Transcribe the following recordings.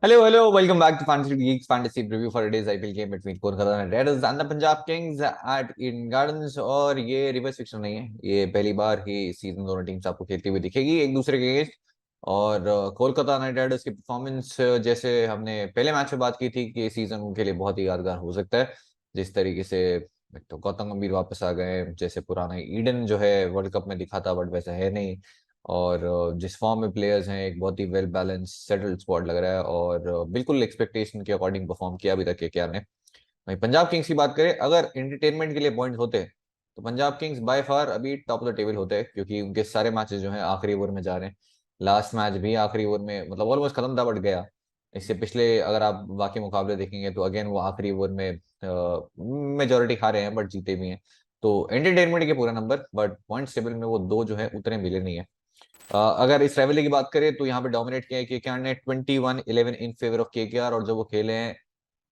Welcome back to Fantasy Geeks Fantasy Preview for today's IPL game between Kolkata Knight Riders and the Punjab Kings at Eden Gardens। और ये reverse fiction नहीं है, ये पहली बार ही season दोनों teams आपको खेलती हुई दिखेगी एक दूसरे के अगेंस्ट। और कोलकाता नाइट राइडर्स की परफॉर्मेंस जैसे हमने पहले मैच में बात की थी कि सीजन उनके लिए बहुत ही यादगार हो सकता है। जिस तरीके से एक तो गौतम गंभीर वापस आ गए, जैसे पुराना ईडन जो है वर्ल्ड कप में दिखा था बट वैसा है नहीं। और जिस फॉर्म में प्लेयर्स हैं, एक बहुत ही वेल बैलेंस सेटल्ड स्क्वाड लग रहा है और बिल्कुल एक्सपेक्टेशन के अकॉर्डिंग परफॉर्म किया अभी तक केकेआर ने। वहीं पंजाब किंग्स की बात करें, अगर एंटरटेनमेंट के लिए पॉइंट होते तो पंजाब किंग्स बाय फार अभी टॉप ऑफ द टेबल होते हैं, क्योंकि उनके सारे मैचेस जो हैं आखिरी ओवर में जा रहे हैं। लास्ट मैच भी आखिरी ओवर में, मतलब ऑलमोस्ट खत्म था बट गया। इससे पिछले अगर आप बाकी मुकाबले देखेंगे तो अगेन वो आखिरी ओवर में मेजोरिटी खा रहे हैं बट जीते भी हैं। तो एंटरटेनमेंट के पूरा नंबर, बट पॉइंट्स टेबल में वो दो जो है उतने मिले नहीं है। अगर इस राइवलरी की बात करें तो यहाँ पे डोमिनेट किया है केकेआर ने 21-11 इन फेवर ऑफ केकेआर। और जब वो खेले हैं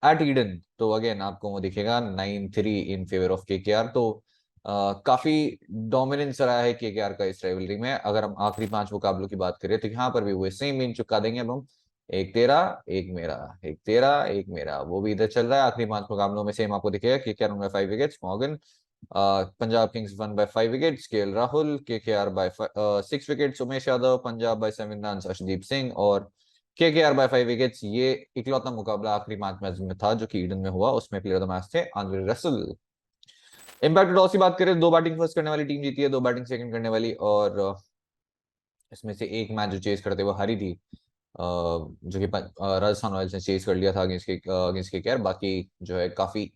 एट ईडन तो अगेन आपको वो दिखेगा 9-3 इन फेवर ऑफ केकेआर। तो काफी डोमिनेंस रहा है केकेआर का इस राइवलरी में। अगर हम आखिरी 5 मुकाबलों की बात करें तो यहाँ पर भी वो सेम इन चुका देंगे। अब हम एक तेरा एक मेरा, एक तेरा एक मेरा, वो भी इधर चल रहा है। आखिरी 5 मुकाबलों में सेम आपको दिखेगा। केकेआर में 5 wickets Morgan, Punjab Kings one by 5 wickets KL Rahul, KKR by 6 wickets Umesh Yadav, Punjab by 7 run Arshdeep Singh और केकेआर बाय 5 विकेट्स। ये इकलौता मुकाबला आखिरी 5 मैच में था जो कि ईडन में हुआ, उसमें प्लेयर ऑफ द मैच थे आंद्रे रसल। इम्पैक्ट टॉस की बात करें, 2 बैटिंग फर्स्ट करने वाली टीम जीती है, 2 बैटिंग सेकंड करने वाली। और इसमें से एक मैच जो चेस करते हुए हारी थी, जो कि राजस्थान रॉयल्स ने चेस कर लिया था अगेंस्ट केकेआर। बाकी जो है काफी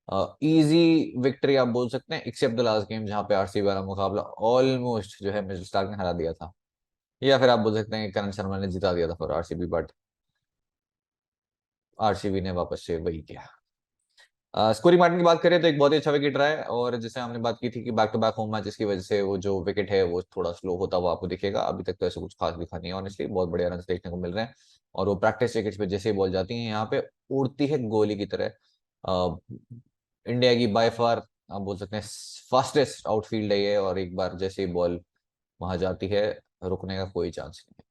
इजी विक्ट्री आप बोल सकते हैं, एक्सेप्ट द लास्ट गेम जहां पे आरसीबी वाला मुकाबला ऑलमोस्ट जो है मिचेल स्टार्क ने हरा दिया था। या फिर आप बोल सकते हैं कि करण शर्मा ने जिता दिया था फॉर आरसीबी, बट आरसीबी ने वापस से वही किया। स्कोरिंग पैटर्न की बात करें तो एक बहुत ही अच्छा विकेट रहा है। और जैसे हमने बात की थी कि back to back home matches की वजह से वो जो विकेट है वो थोड़ा स्लो होता हुआ आपको दिखेगा। अभी तक तो ऐसा कुछ खास दिखा नहीं है, ऑनेस्टली बहुत बढ़िया रन देखने को मिल रहे हैं। और वो प्रैक्टिस विकेट्स पे जैसे ही बॉल जाती है यहाँ पे उड़ती है गोली की तरह। इंडिया की बाय फार आप बोल सकते हैं फास्टेस्ट आउटफील्ड है ये। और एक बार जैसे ही बॉल वहां जाती है, रुकने का कोई चांस नहीं है।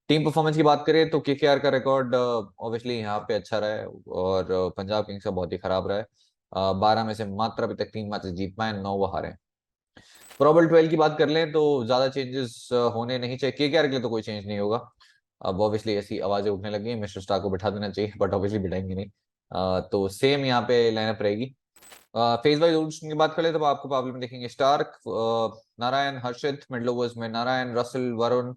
टीम परफॉर्मेंस की बात करें तो केकेआर का रिकॉर्ड ऑब्वियसली यहाँ पे अच्छा रहा है और पंजाब किंग्स का बहुत ही खराब रहा है। 12 में से मात्र अभी तक 3 मैचेस जीत पाए, 9 वो हारे। प्रोबेबल 12 की बात कर लें तो ज्यादा चेंजेस होने नहीं चाहिए। केकेआर के लिए तो कोई चेंज नहीं होगा। अब ऑब्वियसली ऐसी आवाजें उठने लगी हैं मिस्टर स्टार को बिठा देना चाहिए, बट ऑब्वियसली बिठाएंगे नहीं। तो सेम यहाँ पे लाइनअप रहेगी। फेज वाइज रोटेशन की बात करें तो आपको प्रॉब्लम में देखेंगे स्टार्क, नारायण, हर्षित, मिडल ओवर्स में नारायण, रसल, वरुण,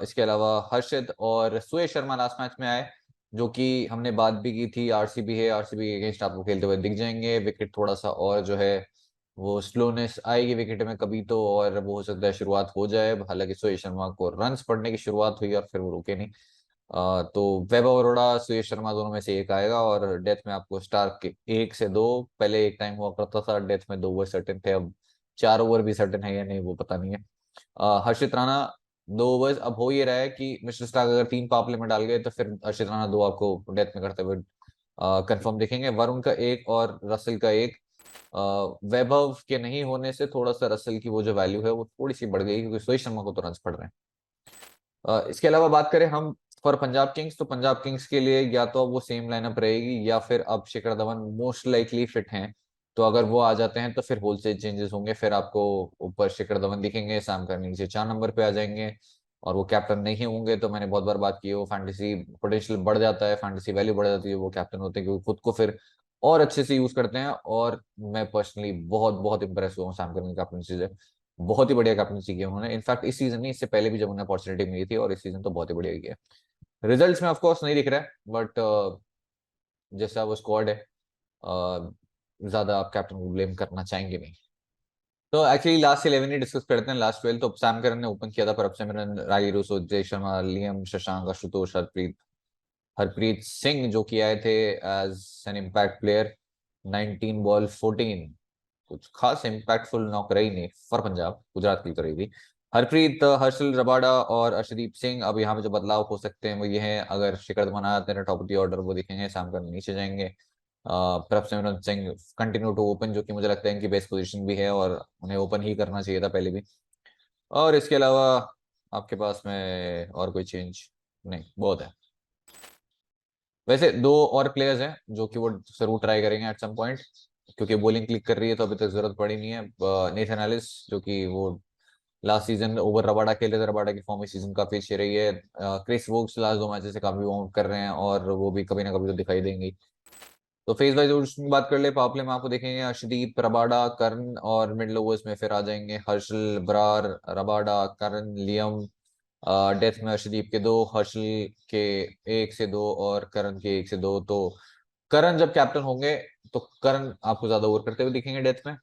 इसके अलावा हर्षित और सुयश शर्मा लास्ट मैच में आए, जो कि हमने बात भी की थी। आरसीबी है, आरसीबी के अगेंस्ट आपको खेलते हुए दिख जाएंगे। विकेट थोड़ा सा और जो है वो स्लोनेस आएगी विकेट में कभी तो, और वो हो सकता है शुरुआत हो जाए। हालांकि सुयश शर्मा को रन्स पड़ने की शुरुआत हुई और फिर वो रुके नहीं। तो वैभव अरोड़ा, सुयश शर्मा दोनों में से एक आएगा। और डेथ में आपको स्टार्क के 1 से 2, पहले एक टाइम हुआ करता था डेथ में 2 ओवर सर्टेन थे, अब 4 ओवर भी सर्टेन है या नहीं वो पता नहीं है। हर्षित राणा 2 ओवर्स। अब हो ये रहा है कि मिस्टर स्टार्क अगर 3 पावर प्ले में डाल गए तो फिर हर्षित राणा 2 आपको डेथ में करते हुए कंफर्म दिखेंगे। वरुण का 1 और रसल का 1। वैभव के नहीं होने से थोड़ा सा रसल की वो जो वैल्यू है वो थोड़ी सी बढ़ गई, क्योंकि सोहित शर्मा को तो रन पड़ रहे हैं। इसके अलावा बात करें हम फॉर पंजाब किंग्स, तो पंजाब किंग्स के लिए या तो अब वो सेम लाइनअप रहेगी या फिर अब Shikhar Dhawan most likely fit हैं। तो अगर वो आ जाते हैं तो फिर होलसेल चेंजेस होंगे। फिर आपको ऊपर शिखर धवन दिखेंगे, सैम करन नीचे 4 नंबर पे आ जाएंगे। और वो कैप्टन नहीं होंगे तो मैंने बहुत बार बात की है, वो फैंटेसी पोटेंशियल बढ़ जाता है, फैंटेसी वैल्यू बढ़ जाती है वो कैप्टन होते हैं, क्योंकि खुद को फिर और अच्छे से यूज करते हैं। और मैं पर्सनली बहुत बहुत इंप्रेस हुआ हूँ सैम करन की कैप्टनसी से। बहुत ही बढ़िया कैप्टनसी की उन्होंने, इनफैक्ट इस सीजन नहीं, इससे पहले भी जब उन्हें अपॉर्चुनिटी मिली थी, और इस सीजन तो बहुत ही बढ़िया किया। रिजल्ट्स में ऑफ कोर्स नहीं दिख रहा है, बट जैसा वो स्क्वाड है, ज्यादा आप कैप्टन को ब्लेम करना चाहेंगे नहीं। तो एक्चुअली लास्ट 11 ही डिस्कस करते हैं। लास्ट 12 तो सैम करन ने ओपन किया था, पर सिमरन, रागी रूसो, जय शर्मा, लियम, शशांक, आशुतोष, हरप्रीत, हरप्रीत सिंह जो कि आए थे as an impact player. 19 ball 14, कुछ खास इम्पैक्टफुल नॉक रही नहीं फॉर पंजाब, गुजरात की तो रही थी। हरप्रीत, हर्षल रबाडा और अर्शदीप सिंह। अब यहाँ पे जो बदलाव हो सकते हैं वो ये हैं, अगर शिखर धवन आते हैं टॉप ऑफ द ऑर्डर वो दिखेंगे, सैम करन नीचे जाएंगे। Prabhsimran Singh continue to open, जो कि मुझे लगता है इनकी बेस्ट पोजीशन भी है और उन्हें ओपन ही करना चाहिए था पहले भी। और इसके अलावा आपके पास में और कोई चेंज नहीं, बहुत है। वैसे दो और प्लेयर्स हैं जो कि वो जरूर ट्राई करेंगे एट सम पॉइंट, क्योंकि बॉलिंग क्लिक कर रही है तो अभी तक जरूरत पड़ी नहीं है। नेथन एलिस जो कि वो लास्ट सीजन ओवर रबाडा खेले थे, रबाडा की फॉर्म इस सीजन काफी अच्छी रही है। क्रिस वोक्स लास्ट दो मैचेस से काफी वार्म अप कर रहे हैं और वो भी कभी ना कभी तो दिखाई देंगी। तो फेस वाइज की बात कर ले, पावर प्ले में आपको देखेंगे अर्शदीप, रबाडा, कर्ण, और मिडल ओवर्स में फिर आ जाएंगे हर्षल, ब्रार, रबाडा, कर्ण, लियम। डेथ में अर्शदीप के दो, हर्षल के एक से दो और करण के एक से दो। तो करण जब कैप्टन होंगे तो करण आपको ज्यादा ओवर करते हुए दिखेंगे डेथ में,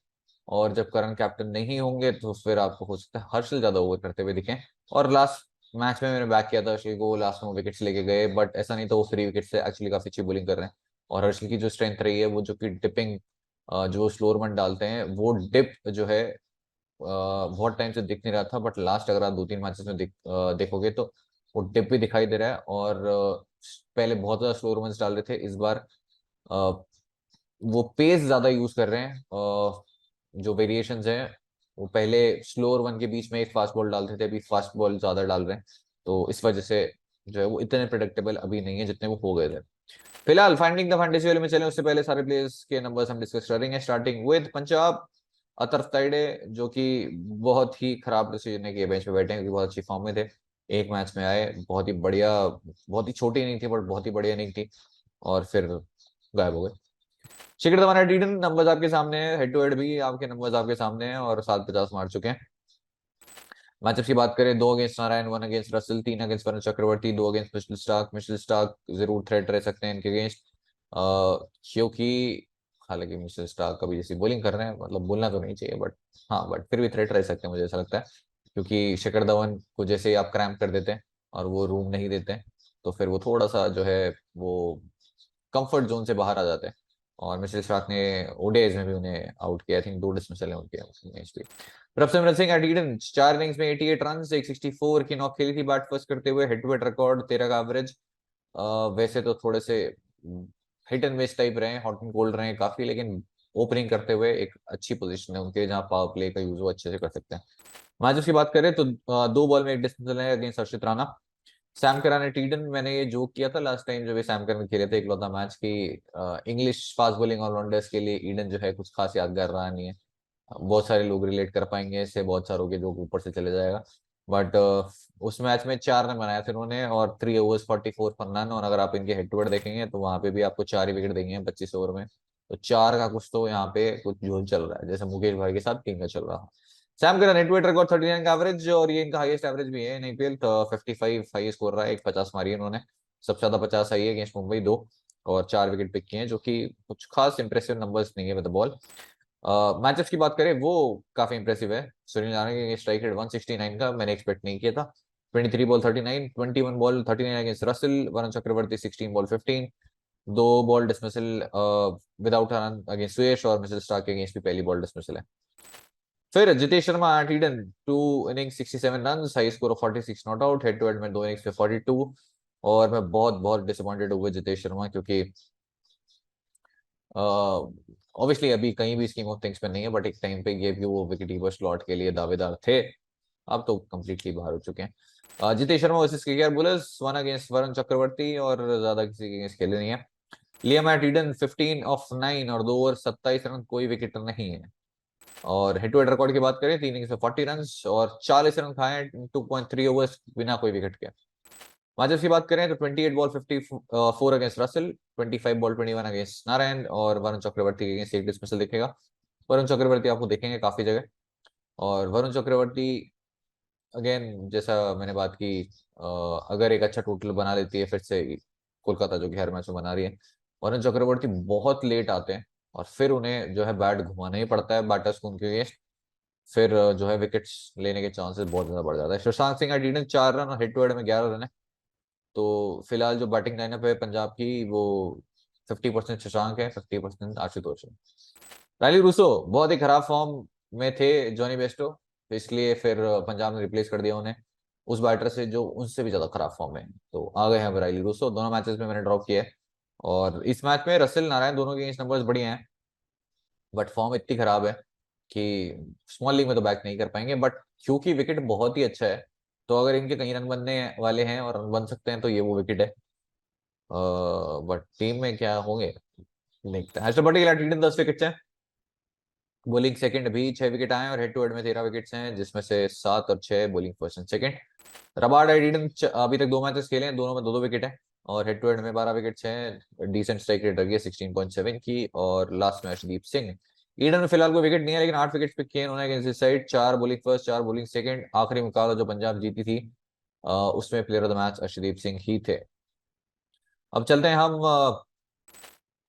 और जब करण कैप्टन नहीं होंगे तो फिर आपको हो सकता है हर्षल ज्यादा ओवर करते हुए दिखें। और लास्ट मैच में मैंने बैक किया था हर्षल को, लास्ट में विकेट्स लेके गए, बट ऐसा नहीं था, वो फ्री विकेट से एक्चुअली काफी अच्छी बॉलिंग कर रहे हैं। और हर्षल की जो स्ट्रेंथ रही है वो जो कि डिपिंग, जो स्लोअर मन डालते हैं वो डिप जो है बहुत टाइम से दिख नहीं रहा था, बट लास्ट अगर आप 2-3 मैचेस में देखोगे तो वो डिप भी दिखाई दे रहा है। और पहले बहुत ज्यादा स्लो रन्स डाल रहे थे, इस बार अ, वो पेस ज्यादा यूज कर रहे हैं। जो वेरिएशंस हैं वो पहले स्लोअर वन के बीच में एक फास्ट बॉल डालते थे, अभी फास्ट बॉल ज्यादा डाल रहे हैं। तो इस वजह से जो है वो इतने प्रिडिक्टेबल अभी नहीं है जितने वो हो गए थे। फिलहाल फाइंडिंग द फैंटेसी वाले में चले उससे पहले सारे प्लेयर्स के नंबर्स हम डिस्कस करेंगे, स्टार्टिंग विद पंजाब। अतरफ ताइडे जो कि बहुत ही खराब डिसीजन है कि बेंच पे बैठे हैं, क्योंकि बहुत अच्छी फॉर्म में थे। एक मैच में आए, बहुत ही बढ़िया, बहुत ही छोटी इनिंग थी बट बहुत ही बढ़िया इनिंग थी, और फिर गायब हो गए। शिखर धवन टी नंबर्स आपके सामने है, हेड टू हेड भी आपके नंबर्स आपके सामने हैं, और 750 मार चुके हैं। मैचअप की बात करें, 2 against Narayan, 1 against Russell, 3 against Varun Chakravarthy, 2 against Mitchell Starc. Mitchell Starc जरूर थ्रेट रह सकते हैं इनके अगेंस्ट, क्योंकि हालांकि मिचेल स्टार्क कभी जैसी बॉलिंग कर रहे हैं, मतलब बोलना तो नहीं चाहिए, बट हाँ, बट फिर भी थ्रेट रह सकते हैं मुझे ऐसा लगता है। क्योंकि शिखर धवन को जैसे ही आप क्रैम्प कर देते हैं और वो रूम नहीं देते हैं, तो फिर वो थोड़ा सा जो है वो कंफर्ट जोन से बाहर आ जाते हैं। और मिचेल स्टार्क ने ओडीआईज में भी उन्हें आउट किया, आई थिंक 2 डिसमिसल है उनके मैच पे। प्रभसिमरन सिंह एट 4 इनिंग्स में 88 रन, 164 की नॉक खेली थी बैट फर्स्ट करते हुए, हेड टू हेड रिकॉर्ड 13 का एवरेज। वैसे तो थोड़े से हिट एंड मिस टाइप रहे, हॉट एंड कोल्ड रहे काफी, लेकिन ओपनिंग करते हुए एक अच्छी पोजीशन है उनके जहां पावर प्ले का यूज वो अच्छे से कर सकते हैं। मैचेस की बात करें तो 2 बॉल में एक डिसमिसल है against Harshit Rana. Sam Curran at Eden, मैंने ये जोक किया था लास्ट टाइम जब ये सैम करन खेले थे इकलौता मैच की, इंग्लिश फास्ट बॉलिंग ऑलराउंडर्स के लिए ईडन जो है कुछ खास यादगार रहा नहीं है। बहुत सारे लोग रिलेट कर पाएंगे इससे, बहुत सारों के जो ऊपर से चले जाएगा। बट उस मैच में 4 रन बनाए थे उन्होंने, और 3 overs 44 for none। और अगर आप इनके हेड टू हेड देखेंगे तो वहां पे भी आपको 4 ही विकेट देंगे हैं 25 ओवर में। तो 4 का कुछ तो यहाँ पे कुछ झोल चल रहा है, जैसे मुकेश भाई के साथ 3 का चल रहा। Sam Curran head to head record 39 का एवरेज, और ये इनका हाईएस्ट एवरेज भी है इन आईपीएल। तो 55 हाई स्कोर रहा है, एक 50 मारी है उन्होंने। सबसे ज्यादा 50 आई है अगेंस्ट मुंबई, 2, और 4 विकेट पिक किए हैं, जो कि कुछ खास इंप्रेसिव नंबर्स नहीं है विद द बॉल। मैचेस की बात करें वो काफी इंप्रेसिव है। सुनील नारायण के स्ट्राइक रेट 169 का मैंने एक्सपेक्ट नहीं किया था। 23 ball 39, 21 ball 39 against Russell, Varun Chakravarthy 16 ball 15, 2 ball dismissal without run against Suyash, और मिचेल स्टार्क के अगेंस्ट भी पहली बॉल डिसमिसल है। फिर Jitesh Sharma at Eden, 2 innings 67 run, high score of 46 not out, head to head में 2 इनिंग्स पे 42। और मैं बहुत बहुत डिसअपॉइंटेड हुआ जितेश शर्मा, क्योंकि ऑब्वियसली अभी कहीं भी स्कीम ऑफ थिंग्स पे नहीं है, बट एक टाइम पे ये भी वो विकेट कीपर स्लॉट के लिए दावेदार थे। अब तो कम्प्लीटली बाहर हो चुके हैं। Jitesh Sharma versus KKR bowlers, 1 against Varun Chakravarthy, और ज्यादा किसी के अगेंस्ट खेले नहीं है। लियाम एट ईडन 15 of 9 और 2 ओवर 27 रन, कोई विकेट नहीं है। और हेड टू हेड रिकॉर्ड की बात करें, 3 इनिंग्स में 40 रन और 40 रन खाए 2.3 ओवर्स बिना कोई विकेट के। मैचेस की बात करें तो 28 ball 54 against Russell, 25 ball 21 against Narayan, और वरुण चक्रवर्ती के अगेंस्ट एक डिसमिसल दिखेगा। वरुण चक्रवर्ती आपको देखेंगे काफी जगह। और वरुण चक्रवर्ती अगेन जैसा मैंने बात की, अगर एक अच्छा टोटल बना लेती है फिर से कोलकाता, जो कि हर मैच में बना रही है, वरुण चक्रवर्ती बहुत लेट आते हैं, और फिर उन्हें जो है बैट घुमाना ही पड़ता है बैटर्स को उनके अगेंस्ट। फिर जो है विकेट्स लेने के चांसेस बहुत ज्यादा बढ़ जाता है। शशांक सिंह अडीडन 4 रन और हेड टू हेड में 11 रन है। तो फिलहाल जो बैटिंग लाइनअप है पंजाब की वो 50% शशांक है, 50% आशुतोष है। रायली रूसो बहुत ही खराब फॉर्म में थे जॉनी बेस्टो, तो इसलिए फिर पंजाब ने रिप्लेस कर दिया उन्हें उस बैटर से जो उनसे भी ज्यादा खराब फॉर्म में है। तो आ गए हैं अब रायली रूसो, दोनों मैचेस में मैंने ड्रॉप किया है। और इस मैच में रसेल नारायण दोनों के अगेंस्ट नंबर्स बढ़िया हैं, बट फॉर्म इतनी खराब है कि स्मॉल लीग में तो बैक नहीं कर पाएंगे। बट क्योंकि विकेट बहुत ही अच्छा है, तो अगर इनके कहीं रन बनने वाले हैं और रन बन सकते हैं तो ये वो विकेट है। बट टीम में क्या होंगे देखते हैं। हर्षल पटेल की टीम 10 विकेट है, बॉलिंग सेकंड भी 6 विकेट आए और हेड टू हेड में 13 विकेट्स हैं, जिसमें से 7 और 6 bowling first and second. Rabada एडिडन अभी तक 2 मैचेस खेले हैं, दोनों में 2-2 विकेट है और हेड टू हेड में 12 विकेट्स हैं। डिसेंट स्ट्राइक रेट रही है 16.7 की। और लास्ट में अर्शदीप सिंह। ईडन में फिलहाल कोई विकेट नहीं है, लेकिन 8 विकेट पिक किए उन्होंने against this side. 4 bowling first, 4 bowling second. आखिरी मुकाबला जो पंजाब जीती थी उसमें player of the match Arshdeep Singh ही थे। अब चलते हैं हम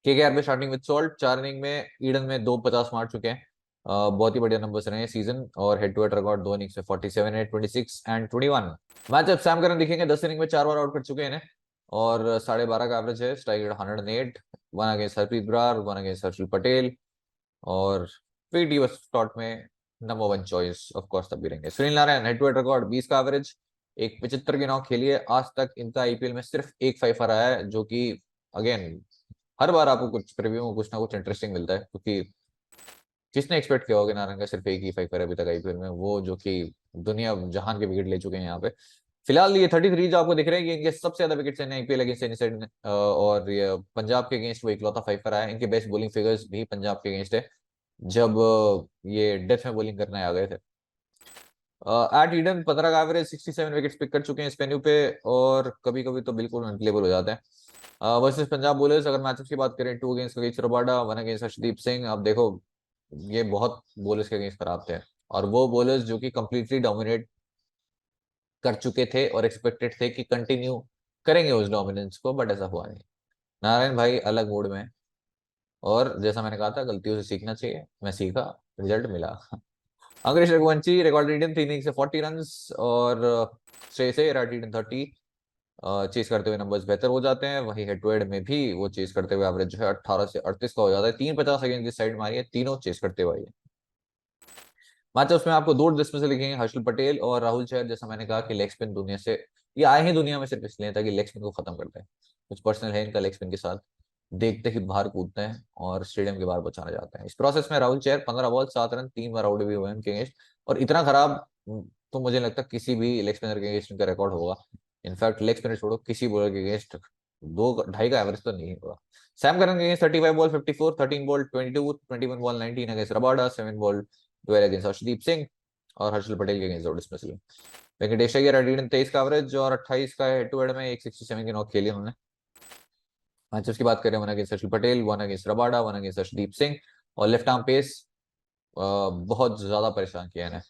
केकेआर पे, स्टार्टिंग विद सॉल्ट। 4 इनिंग में ईडन में 250 मार चुके हैं। बहुत ही बढ़िया नंबर्स रहे हैं सीजन। और head to head record 2 innings में 47 है, 26 एंड 21। मैच अब सैम करन दिखेंगे, 10 इनिंग में 4 बार आउट कर चुके हैं इन्हें और 12.5 का एवरेज है। Strike rate 108। One against Harpreet Brar, one against Harshal Patel और पीटी बस स्लॉट में नंबर 1 चॉइस ऑफ कोर्स तब भी रहेंगे। Sunil Narayan, head to head record 20 का एवरेज, एक 75 की नॉक खेली है। आज तक इनका आईपीएल में सिर्फ एक फाइफर आया है, जो कि अगेन हर बार आपको कुछ प्रीव्यू में कुछ ना कुछ इंटरेस्टिंग मिलता है, क्योंकि किसने एक्सपेक्ट किया होगा नारंग का सिर्फ एक ही फाइफर है अभी तक आईपीएल में, वो जो कि दुनिया जहान के विकेट ले चुके हैं यहाँ पे। फिलहाल ये 33 जो आपको दिख रहे हैं, ये इनके सबसे ज्यादा विकेट्स हैं आईपीएल अगेंस्ट एनी साइड। और ये पंजाब के अगेंस्ट वो इकलौता फाइफर आया। इनके बेस्ट बॉलिंग फिगर्स भी पंजाब के अगेंस्ट है, जब ये डेथ में बॉलिंग करने आ गए थे। एट ईडन 15 का एवरेज, 67 विकेट्स पिक कर चुके हैं इस वेन्यू पे और कभी कभी तो बिल्कुल अनप्लेबल हो जाते हैं। वर्सेस पंजाब बॉलर्स, अगर मैचअप की बात करें, 2 against Kagiso Rabada, 1 against Arshdeep Singh. अब देखो ये बहुत बॉलर्स के अगेंस्ट खराब थे और वो बॉलर्स जो कि कंप्लीटली डोमिनेट कर चुके थे और एक्सपेक्टेड थे कि कंटिन्यू करेंगे उस डोमिनेंस को, बट ऐसा हुआ नहीं। नारायण भाई अलग मूड में, और जैसा मैंने कहा था गलतियों से सीखना चाहिए, मैं सीखा, रिजल्ट मिला। अंग्रेज रघुवंशी, रिकॉर्ड रीडन 3 इनिंग से 40 रन और श्रेयस अय्यर रीडन 30। चेस करते हुए नंबर्स बेहतर हो जाते हैं, वही हेड टू हेड में भी वो चेस करते हुए एवरेज जो है 18 से 38 का हो जाता है। 350 अगेंस्ट दिस साइड मारी है, तीनों चेस करते हुए। मैचअप्स में आपको दो डिस्मिसल लिखेंगे, हर्षल पटेल और राहुल चहर। जैसा मैंने कहा कि लेग स्पिन दुनिया से ये आए हैं दुनिया में सिर्फ इसलिए ताकि लेग स्पिन को खत्म करते हैं। कुछ पर्सनल है इनका लेग स्पिन के साथ, देखते ही बाहर कूदते हैं और स्टेडियम के बाहर बचाना चाहते हैं। इस प्रोसेस में राहुल चहर 15 बॉल 7 रन, 3 बार आउट भी हुए हैं उनके अगेंस्ट। और इतना खराब तो मुझे लगता है किसी भी लेग स्पिनर के अगेंस्ट इनका रिकॉर्ड होगा। इनफैक्ट लेग स्पिनर छोड़ो, किसी बॉलर के अगेंस्ट 2 ढाई का एवरेज तो नहीं होगा। सैम करन के against 35 ball 54, 13 ball 22, 21 ball 19 against Rabada, 7 ball 12 against Arshdeep Singh और हर्षल पटेल के अगेंस्ट डिस्मिसल। वेंकटेश अय्यर रीडन 23 का एवरेज और 28 का हेड टू हेड में 167 की नॉक खेली उन्होंने। मैचेस की बात करें, 1 against Harshal Patel, 1 against Rabada, 1 against Arshdeep Singh. और लेफ्ट आर्म पेस बहुत ज्यादा परेशान किया है।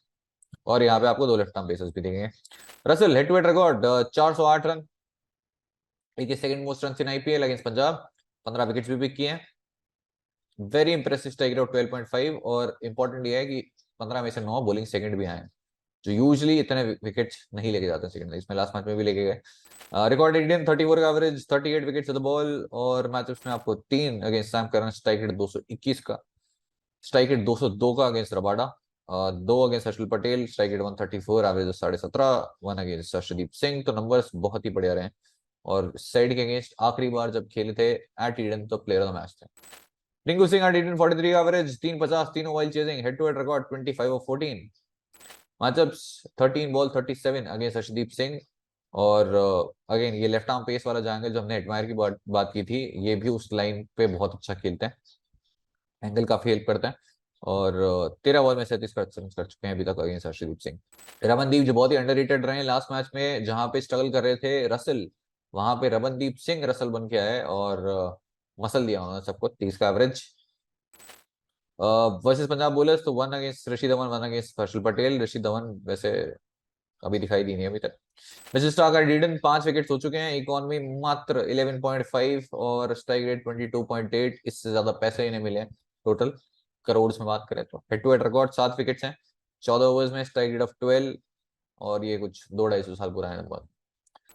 और यहाँ पे आपको 2 लेफ्ट आर्म पेसर्स भी दिखेंगे। Russell, head to head record 408 run, second most run in IPL against Punjab. 15 wickets भी पिक किए हैं। Very impressive strike rate 12.5। और इंपॉर्टेंट ये है कि 15 में से 9 बॉलिंग सेकंड भी आए हैं, जो यूजली इतने विकेट्स नहीं लेके जाते सेकंड में। इसमें लास्ट मैच में भी लेके गए। रिकॉर्ड इंडियन 34 का average, 38 wickets of the ball. और मैचेस में आपको 3 against Sam Curran, strike rate 221 का, स्ट्राइक रेट 202 का against Rabada, 2 against Harshal Patel, strike rate 134, average 17.5, 1 against Arshdeep Singh. तो नंबर्स बहुत ही बढ़िया रहे। और साइड के अगेंस्ट आखिरी बार जब खेले थे एट ईडन तो प्लेयर ऑफ द मैच थे। रिंकू सिंह एट ईडन 43 का एवरेज, 350, तीनों while chasing, head to head record 25 of 14। Matchups 13 ball 37 against Arshdeep Singh. और अगेन ये लेफ्ट आर्म पेस वाला जाएंगे जो हमने एडमायर की बात की थी, ये भी उस लाइन पे बहुत अच्छा खेलते हैं, एंगल काफी हेल्प करता है। और 13 बॉल में 37 रन कर चुके हैं अभी तक अगेंस्ट अर्शदीप सिंह। रमनदीप जो बहुत ही अंडररेटेड रहे लास्ट मैच में, जहां पे स्ट्रगल कर रहे थे रसल, वहां पे रमनदीप सिंह रसल बन के आए और मसल दिया उन्होंने सबको। 30 का एवरेज। वर्सेस पंजाब बोलर्स तो 1 अगेंस्ट ऋषि धवन, 1 अगेंस्ट हर्षल पटेल। ऋषि धवन वैसे अभी दिखाई दी नहीं अभी तक। मिचेल स्टार्क का रीडन 5 विकेट हो चुके हैं, इकोनॉमी मात्र 11.5 और स्ट्राइक रेट 22.8। इससे ज्यादा पैसे इन्हें मिले हैं टोटल, करोड़ में बात करें तो। Head to head record 7 wickets हैं 14 ओवर्स में, स्ट्राइक रेट ऑफ 12। और ये कुछ 2-250 साल पुराने नंबर।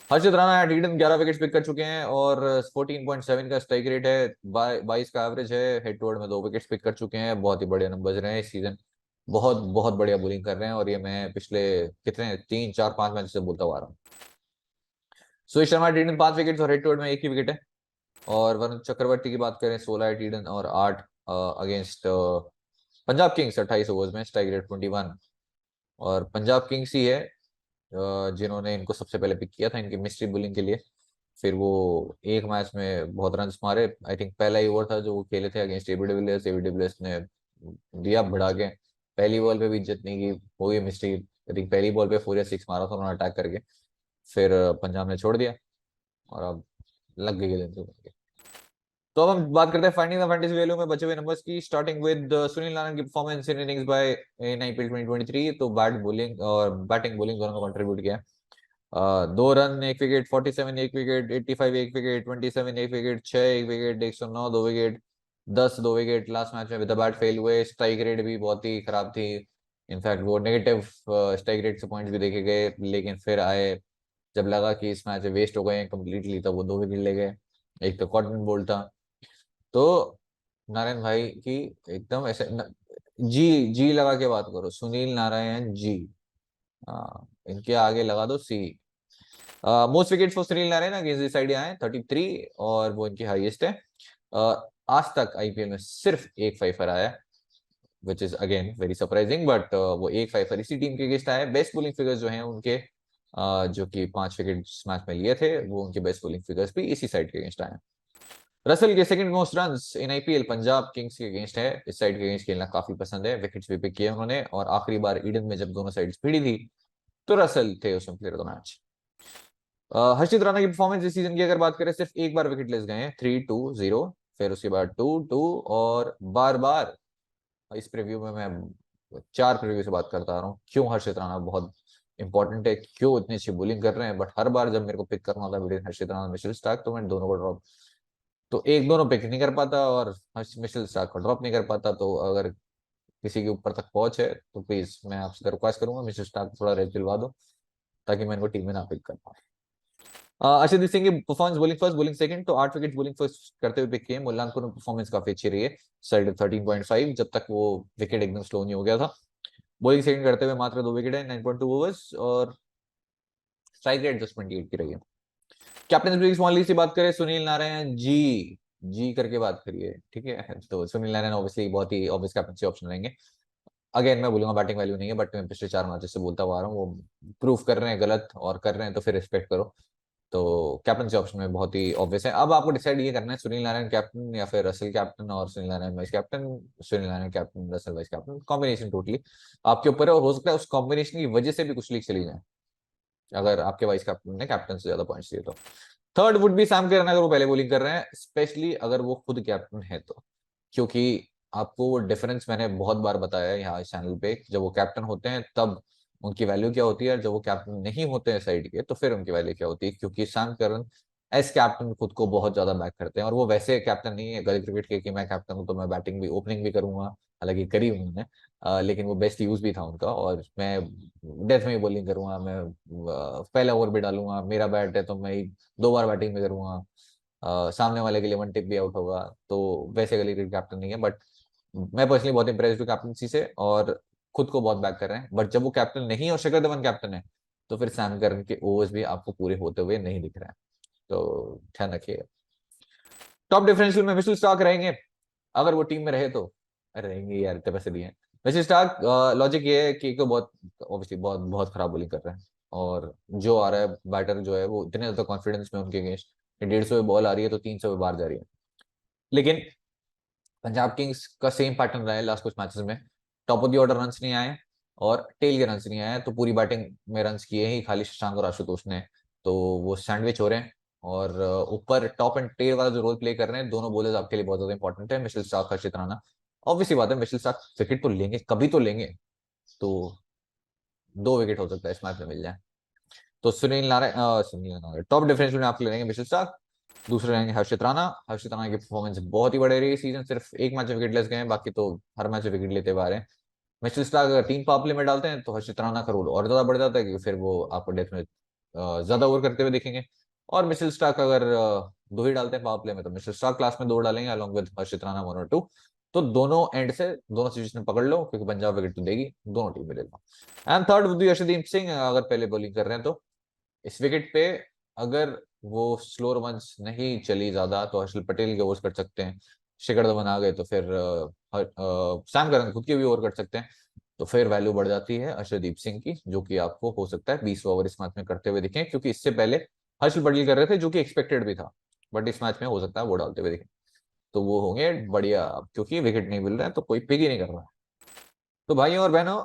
हर्षित राणा रीडन 11 विकेट पिक कर चुके हैं और 14.7 का स्ट्राइक रेट है, 22 का एवरेज है। हेड टू हेड में 2 विकेट पिक कर चुके हैं। बहुत ही बढ़िया नंबर्स रहे हैं इस सीजन, बहुत बहुत बढ़िया बॉलिंग कर रहे हैं। और ये मैं पिछले कितने 3 4 5 मैच से बोलता हुआ आ रहा हूँ। सुरेश शर्मा टीडन 5 विकेट और हेड टू हेड में 1 ही विकेट है। और वरुण चक्रवर्ती की बात करें, 16 टीडन और 8 अगेंस्ट पंजाब किंग्स 28 ओवर्स में, स्ट्राइक रेट 21। और पंजाब किंग्स ही है जिन्होंने इनको सबसे पहले पिक किया था इनकी मिस्ट्री बॉलिंग के लिए। फिर वो एक मैच में बहुत रन मारे। आई थिंक पहला ही ओवर था जो वो खेले थे against AB de Villiers. AB de Villiers ने दिया बढ़ा के, पहली बॉल पे भी जीतने की हो गई मिस्टेक। आई थिंक पहली बॉल पे 4 या 6 मारा था उन्होंने अटैक करके। फिर पंजाब ने छोड़ दिया और अब लग गई गेंद से। तो अब हम बात करते हैं फाइंडिंग द फैंटेसी वैल्यू में बचे हुए नंबर्स की, स्टार्टिंग विद सुनील नारायण की performance in innings bye in IPL 2023। तो बैटिंग बॉलिंग दोनों को कंट्रीब्यूट किया है। 2 run 1 wicket, 47 1 wicket, 85 1 wicket, 27 1 wicket, 6 1 wicket, 109 2 wicket, 10 2 wicket. Last match में विद द बैट फेल हुए। स्ट्राइक रेट भी बहुत ही खराब थी। इनफैक्ट वो नेगेटिव स्ट्राइक रेट से पॉइंट्स भी देखे गए, लेकिन फिर आए जब लगा कि इस मैच वेस्ट हो गए हैं कंप्लीटली, तब वो 2 विकेट ले गए। एक तो कॉटन बोल्ट था। तो नारायण भाई की एकदम ऐसे जी जी लगा के बात करो, सुनील नारायण जी। इनके आगे लगा दो C. Most wicket for Sunil Narine against this side आए 33, और वो इनकी हाईएस्ट है। आज तक आईपीएल में सिर्फ एक फाइफर आया, which is again very surprising, but वो एक फाइफर इसी टीम के अगेंस्ट आया। बेस्ट बोलिंग फिगर्स जो हैं उनके, जो कि 5 विकेट मैच में लिए थे, वो उनके बेस्ट बोलिंग फिगर्स भी इसी साइड के अगेंस्ट आए। रसल के second most runs in IPL Punjab Kings के अगेंस्ट है। इस साइड के अगेंस्ट खेलना काफी पसंद है, विकेट्स भी पिक किए उन्होंने, और आखिरी बार ईडन में जब दोनों साइड्स भिड़ी थी तो रसल थे उसमें प्लेयर ऑफ द मैच। हर्षित राणा की परफॉर्मेंस इस सीजन की अगर बात करें, सिर्फ एक बार विकेट लेस गए हैं, 3-2-0। फिर उसके बाद 2-2, और बार बार इस प्रीव्यू में मैं 4 प्रीव्यू से बात करता आ रहा हूँ क्यों हर्षित राणा बहुत इंपॉर्टेंट है, क्यों इतनी अच्छी बोलिंग कर रहे हैं। बट हर बार जब मेरे को पिक करना होता है हर्षित राणा मिचेल स्टार्क, तो मैं दोनों को ड्रॉप, तो एक दोनों पिक नहीं कर पाता और मिचेल स्टार्क को ड्रॉप नहीं कर पाता। तो अगर किसी के ऊपर तक पहुंच है तो प्लीज मैं आपसे रिक्वेस्ट करूंगा मिचेल स्टार्क को थोड़ा रेस्ट दिलवा दो, ताकि मैं इनको टीम में ना पिक कर पाऊँ। अर्शदीप सिंह की performance, bowling first bowling second, तो 8 विकेट बॉलिंग फर्स्ट करते हुए पिक किए। मूल्यांकन परफॉर्मेंस काफी अच्छी रही है, साइड 13.5, जब तक वो विकेट एकदम स्लो नहीं हो गया था। बॉलिंग सेकंड करते हुए मात्र 2 विकेट है, 9.2 ओवर्स, और स्ट्राइक रेट 10.8 की रही है। कैप्टन ब्रिग्स मॉली से बात करें, सुनील नारायण जी जी करके बात करिए, ठीक है। तो सुनील नारायण ऑब्वियसली बहुत ही ऑब्वियस कैप्टनसी ऑप्शन रहेंगे। अगेन मैं बोलूंगा बैटिंग वैल्यू नहीं है, बट मैं पिछले 4 मैचेस से बोलता हुआ आ रहा हूँ, वो प्रूफ कर रहे हैं गलत और कर रहे हैं, तो फिर रिस्पेक्ट करो। तो कैप्टनसी ऑप्शन में बहुत ही ऑब्वियस है। अब आपको डिसाइड ये करना है सुनील नारायण कैप्टन या फिर रसल कैप्टन और Sunil Narayan vice captain, Sunil Narayan captain Russell vice captain, combination totally आपके ऊपर है। और हो सकता है उस कॉम्बिनेशन की वजह से भी कुछ लीग चली जाए, अगर आपके वाइस कैप्टन ने कैप्टन से ज्यादा पॉइंट्स दिए तो। Third would B Sam Curran, अगर वो पहले बॉलिंग कर रहे हैं, स्पेशली अगर वो खुद कैप्टन है तो। क्योंकि आपको वो डिफरेंस मैंने बहुत बार बताया है यहाँ इस चैनल पे, जब वो कैप्टन होते हैं तब उनकी वैल्यू क्या होती है, और जब वो कैप्टन नहीं होते हैं साइड के, तो फिर उनकी वैल्यू क्या होती है। क्योंकि सैम करन एज कैप्टन खुद को बहुत ज्यादा बैक करते हैं, और वो वैसे कैप्टन नहीं है गली क्रिकेट के कि मैं कैप्टन हूँ तो मैं बैटिंग भी ओपनिंग भी करूंगा, हालांकि करी उन्होंने, लेकिन वो बेस्ट यूज भी था उनका। और मैं डेथ में ही बॉलिंग करूंगा, मैं पहला ओवर भी डालूंगा, मेरा बैट है तो मैं 2 बार बैटिंग भी करूंगा, सामने वाले के लिए 1 टिप भी आउट होगा। तो वैसे गली क्रिकेट कैप्टन नहीं है, बट मैं पर्सनली बहुत इंप्रेस्ड हूँ कैप्टनसी से, और खुद को बहुत बैक कर रहे हैं। बट जब वो कैप्टन नहीं और शिखर धवन कैप्टन है, तो फिर सैम करन के ओवर्स भी आपको पूरे होते हुए नहीं दिख रहे हैं, तो ध्यान रखिएगा। टॉप डिफरेंशियल में मिचेल स्टार्क रहेंगे, अगर वो टीम में रहे तो। रहेंगे यार, इतने पैसे दिए हैं मिचेल स्टार्क। लॉजिक ये है कि एक तो बहुत ऑब्वियसली बहुत बहुत खराब बॉलिंग कर रहे हैं, और जो आ रहा है बैटर जो है वो इतने ज्यादा कॉन्फिडेंस में उनके अगेंस्ट, 150 पे बॉल आ रही है तो 300 पे बाहर जा रही है। लेकिन पंजाब किंग्स का सेम पैटर्न रहा है लास्ट कुछ मैचेस में, top of the order runs नहीं आए और टेल के रन्स नहीं आए, तो पूरी बैटिंग में रन्स किए ही खाली शशांक और आशुतोष ने। तो वो सैंडविच हो रहे हैं, और ऊपर टॉप एंड टेल वाला जो रोल प्ले कर रहे हैं दोनों बॉलर्स आपके लिए बहुत ज्यादा इंपॉर्टेंट है, मिचेल स्टार्क, हर्षित राणा। ऑब्वियसली बात है मिचेल स्टार्क विकेट तो लेंगे, कभी तो लेंगे, तो 2 विकेट हो सकता है इस मैच में मिल जाए। तो सुनील नारायण टॉप डिफरेंशियल में आपके रहेंगे मिचेल स्टार्क। दूसरे रहेंगे हर्षित राणा। हर्षित राणा की परफॉर्मेंस बहुत ही बढ़ रही है सीजन, सिर्फ एक मैच में विकेट लेस गए हैं, बाकी तो हर मैच में विकेट लेते हुए आ रहे हैं। मिचेल स्टार्क अगर 3 पावर प्ले में डालते हैं तो हर्षित राणा का रोल और ज्यादा बढ़ जाता है, क्योंकि फिर वो आपको डेथ में ज्यादा ओवर करते हुए दिखेंगे। और मिचेल स्टार्क अगर 2 ही डालते हैं पावर प्ले में, तो मिचेल स्टार्क क्लास में 2 डालेंगे अलॉन्ग विद हर्षित राणा 1 और 2। तो दोनों एंड से दोनों सिचुएशन पकड़ लो, क्योंकि पंजाब विकेट तो देगी, दोनों टीम में ले लो। And third would be Arshdeep Singh, अगर पहले बॉलिंग कर रहे हैं तो। इस विकेट पे अगर वो स्लोअर वंस नहीं चली ज्यादा तो हर्षल पटेल के ओवर्स कर सकते हैं। शिखर धवन आ गए तो फिर सैम करन खुद के भी ओवर कर सकते हैं, तो फिर वैल्यू बढ़ जाती है अर्शदीप सिंह की, जो कि आपको हो सकता है 20 ओवर इस मैच में करते हुए दिखें, क्योंकि इससे पहले हर्षल पटेल कर रहे थे, जो कि एक्सपेक्टेड भी था, बट इस मैच में हो सकता है वो डालते हुए दिखे, तो वो होंगे बढ़िया। अब क्योंकि विकेट नहीं मिल रहा है तो कोई पिक ही नहीं कर रहा है। तो भाइयों और बहनों,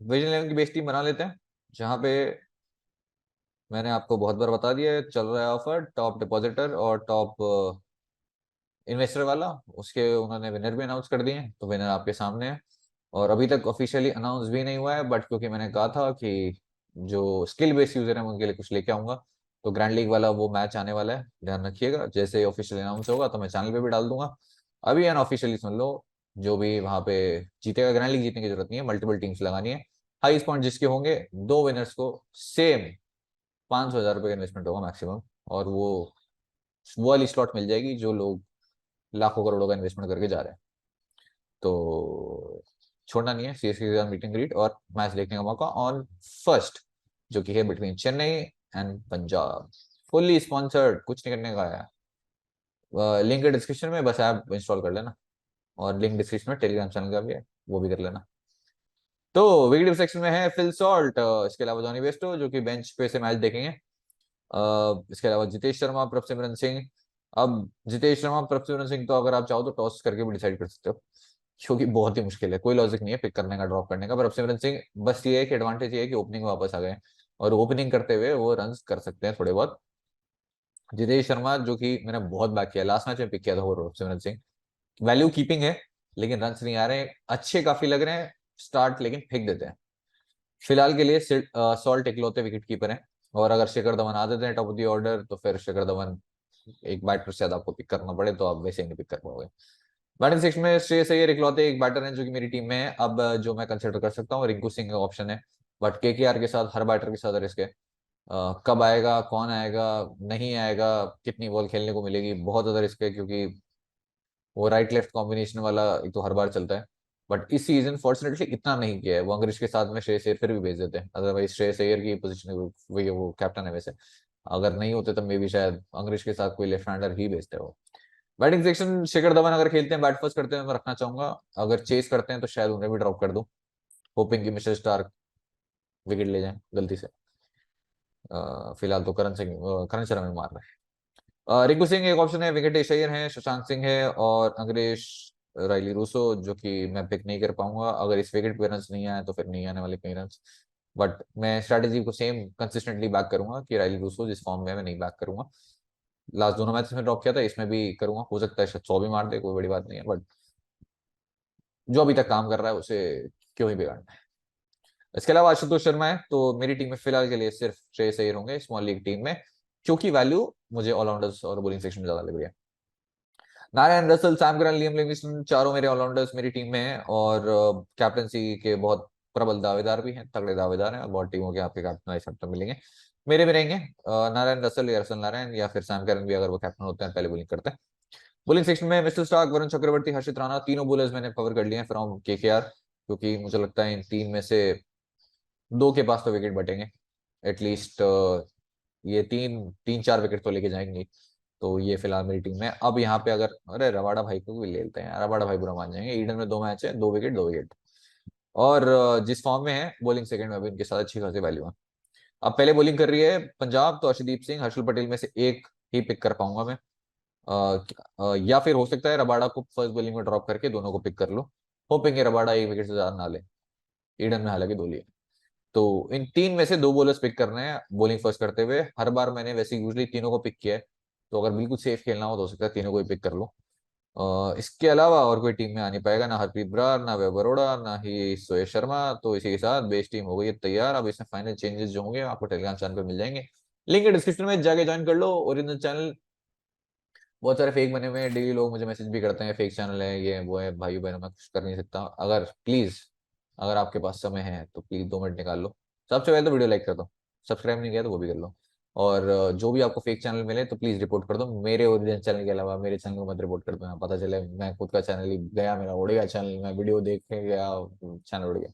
विजन 11 की बेस टीम बना लेते हैं, जहां पे मैंने आपको बहुत बार बता दिया है, चल रहा है ऑफर टॉप डिपॉजिटर और टॉप इन्वेस्टर वाला। उसके उन्होंने विनर भी अनाउंस कर दिए हैं, तो विनर आपके सामने है। और अभी तक ऑफिशियली अनाउंस भी नहीं हुआ है, बट क्योंकि मैंने कहा था कि जो स्किल बेस्ड यूजर है उनके लिए कुछ लेके आऊंगा, तो ग्रैंड लीग वाला वो मैच आने वाला है, ध्यान रखिएगा। जैसे ऑफिशियली अनाउंस होगा तो मैं चैनल पे भी डाल दूंगा। अभी अनऑफिशियली सुन लो, जो भी वहां पे जीतेगा, ग्रैंड लीग जीतने की जरूरत नहीं है, मल्टीपल टीम्स लगानी है। हाईएस्ट पॉइंट जिसके होंगे, दो विनर्स को सेम 500,000 रुपये का इन्वेस्टमेंट होगा मैक्सिमम, और वो वाली स्लॉट मिल जाएगी जो लोग लाखों करोड़ों का इन्वेस्टमेंट करके जा रहे हैं। तो छोड़ना नहीं है, सीएसके के साथ मीटिंग ग्रीट और मैच देखने का मौका ऑन फर्स्ट, जो कि है between Chennai and Punjab. Fully sponsored, कुछ नहीं करने का है। लिंक डिस्क्रिप्शन में, बस ऐप इंस्टॉल कर लेना, और लिंक डिस्क्रिप्शन में टेलीग्राम चैनल का भी है, वो भी कर लेना। तो विकेट सेक्शन में है फिल सॉल्ट, इसके अलावा जॉनी बेस्टो जो कि बेंच पे से मैच देखेंगे। इसके अलावा जितेश शर्मा, प्रभसिमरन सिंह। अब जितेश शर्मा, प्रभसिमरन सिंह तो अगर आप चाहो तो टॉस करके भी डिसाइड कर सकते हो, क्योंकि बहुत ही मुश्किल है, कोई लॉजिक नहीं है पिक करने का, ड्रॉप करने का। पर प्रभसिमरन सिंह बस ये है कि एडवांटेज ये है कि ओपनिंग में वापस आ गए, और ओपनिंग करते हुए वो रन कर सकते हैं थोड़े बहुत। जितेश शर्मा जो कि मैंने बहुत बैक किया, लास्ट मैच में पिक किया था वो प्रभसिमरन सिंह, वैल्यू कीपिंग है, लेकिन रन नहीं आ रहे हैं, अच्छे काफी लग रहे हैं स्टार्ट, लेकिन फेंक देते हैं। फिलहाल के लिए सॉल्ट इकलौते विकेट कीपर हैं, और अगर शिखर धवन आ देते हैं टॉप ऑफ द ऑर्डर, तो फिर शिखर धवन एक बैटर से ज्यादा आपको पिक करना पड़े तो आप वैसे ही नहीं पिक कर पाओगे। बैटिंग सेक्शन में श्रेयस अय्यर इकलौते एक बैटर हैं जो कि मेरी टीम में है। अब जो मैं कंसिडर कर सकता हूँ, रिंकू सिंह का ऑप्शन है, बट केकेआर के साथ हर बैटर के साथ रिस्क है। कब आएगा, कौन आएगा, नहीं आएगा, कितनी बॉल खेलने को मिलेगी, बहुत ज्यादा रिस्क है, क्योंकि वो राइट लेफ्ट कॉम्बिनेशन वाला एक तो हर बार चलता है। बट इस सीजन फॉर्चुनेटली इतना नहीं किया है, वो अंग्रेज के साथ में श्रेयस अय्यर फिर भी भेज देते हैं, अदरवाइज श्रेयस अय्यर की पोजीशन वो कैप्टन है वैसे, अगर नहीं होते तब मे भी शायद अंग्रेज के साथ कोई लेफ्ट हैंडर ही भेजते हो। बैटिंग सेक्शन, शिखर धवन अगर खेलते हैं, बैट फर्स्ट करते हैं, मैं रखना चाहूंगा। अगर चेस करते हैं तो शायद उन्हें भी ड्रॉप कर दूं, होपिंग कि मिचेल स्टार्क विकेट ले जाए गलती से। फिलहाल तो करण शर्मा मार रहे हैं। रिंकू सिंह एक ऑप्शन है, वेंकटेश अय्यर है, शशांक सिंह है, और अंग्रेज रायली रूसो, जो कि मैं पिक नहीं कर पाऊंगा। अगर इस विकेट पे रन नहीं आए तो फिर नहीं आने वाले कई रन, बट मैं स्ट्रैटेजी को सेम कंसिस्टेंटली बैक करूंगा कि रायली रूसो जिस फॉर्म में है, मैं नहीं बैक करूंगा। लास्ट दोनों मैच में ड्रॉप किया था, इसमें भी करूंगा, हो सकता है शायद 100 भी मार दे, कोई बड़ी बात नहीं है, बट जो अभी तक काम कर रहा है उसे क्यों ही बिगाड़ना है। इसके अलावा आशुतोष शर्मा है, तो मेरी टीम में फिलहाल के लिए सिर्फ श्रेयस अय्यर होंगे स्मॉल लीग टीम में, क्योंकि वैल्यू मुझे ऑलराउंडर्स और बोलिंग सेक्शन में ज्यादा लग रही है। Narayan Russell, Sam Curran, Liam Livingstone, चारों मेरे ऑलराउंडर्स मेरी टीम में हैं, और कैप्टनसी के बहुत प्रबल दावेदार भी हैं, तगड़े दावेदार हैं, और बहुत टीमों के आपके कैप्टन वाइस कैप्टन मिलेंगे, मेरे भी रहेंगे। नारायण रसल या रसल नारायण, या फिर सैम करन भी अगर वो कैप्टन होते हैं, पहले बोलिंग करते हैं। बोलिंग सेक्शन में मिस्टर स्टार्क, वरुण चक्रवर्ती, हर्षित राणा, तीनों बॉलर्स मैंने कवर कर लिए हैं फ्रॉम केकेआर, क्योंकि मुझे लगता है इन तीन में से दो के पास तो विकेट बटेंगे एटलीस्ट, ये तीन तीन चार विकेट तो लेके जाएंगे। तो ये फिलहाल मेरी टीम में। अब यहाँ पे अगर, अरे रबाडा भाई को भी ले लेते हैं, रबाडा भाई बुरा मान जाएंगे, ईडन में दो मैच है, दो विकेट दो विकेट, और जिस फॉर्म में है बॉलिंग सेकंड में भी इनके साथ अच्छी खासी वैल्यू है। अब पहले बॉलिंग कर रही है पंजाब, तो अर्शदीप सिंह, हर्षल पटेल में से एक ही पिक कर पाऊंगा मैं। या फिर हो सकता है रबाडा को फर्स्ट बॉलिंग में ड्रॉप करके दोनों को पिक कर लो, होपेंगे रबाडा एक विकेट से ज्यादा ना ले। ईडन में हालांकि दो लिए, तो इन तीन में से दो बॉलर्स पिक करने हैं बॉलिंग फर्स्ट करते हुए। हर बार मैंने वैसे यूजली तीनों को पिक किया है, तो अगर बिल्कुल सेफ खेलना हो सकता है तीनों को ही पिक कर लो। इसके अलावा और कोई टीम में आ नहीं पाएगा, ना हरप्रीत ब्रार, ना वैभव अरोड़ा, ना ही सुयश शर्मा। तो इसी के साथ बेस टीम हो गई है तैयार। अब इसमें फाइनल चेंजेस जो होंगे आपको टेलीग्राम चैनल पे मिल जाएंगे, लिंक डिस्क्रिप्शन में जाके ज्वाइन कर लो। ओरिजिनल चैनल बहुत सारे फेक बने हुए हैं, डेली लोग मुझे मैसेज भी करते हैं फेक चैनल है, ये वो है, भाई बहनों मैं कुछ कर नहीं सकता। अगर प्लीज, अगर आपके पास समय है तो प्लीज 2 मिनट निकाल लो, सबसे पहले तो वीडियो लाइक कर दो, सब्सक्राइब नहीं किया तो वो भी कर लो, और जो भी आपको फेक चैनल मिले तो प्लीज रिपोर्ट कर दो, मेरे ओरिजिनल चैनल के अलावा मेरे चैनल को मत रिपोर्ट कर दो, पता चले मैं खुद का चैनल ही गया, मेरा उड़ गया चैनल, मैं वीडियो देख के गया, चैनल उड़ गया।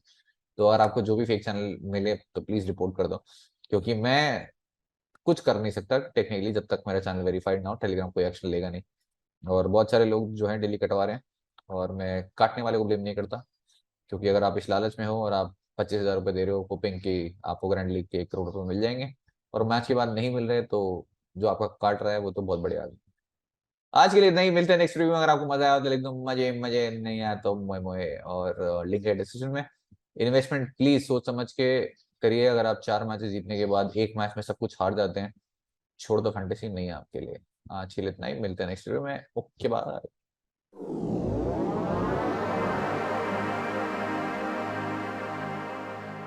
तो अगर आपको जो भी फेक चैनल मिले तो प्लीज रिपोर्ट कर दो, क्योंकि मैं कुछ कर नहीं सकता टेक्निकली जब तक मेरा चैनल वेरीफाइड ना हो, टेलीग्राम कोई एक्शन लेगा नहीं। और बहुत सारे लोग जो हैं डेली कटवा रहे हैं, और मैं काटने वाले को ब्लेम नहीं करता, क्योंकि अगर आप इस लालच में हो और आप 25,000 रुपये दे रहे हो होपिंग कि आपको ग्रैंड लीग के 1 करोड़ रुपये मिल जाएंगे, और मैच के बाद नहीं मिल रहे तो जो आपका काट रहा है वो तो बहुत बढ़िया आदमी। आज के लिए इतना ही, मिलते हैं नेक्स्ट वीडियो में। अगर आपको मजा आया तो लिख दो मजे मजे, नहीं आया तो मोए मोए, और लिंक है डिस्क्रिप्शन में। इन्वेस्टमेंट प्लीज सोच समझ के करिए। अगर आप 4 मैचेस जीतने के बाद एक मैच में सब कुछ हार जाते हैं, छोड़ दो, फैंटेसी नहीं है आपके लिए। आज के लिए इतना ही, मिलते हैं नेक्स्ट वीडियो में। Okay bye.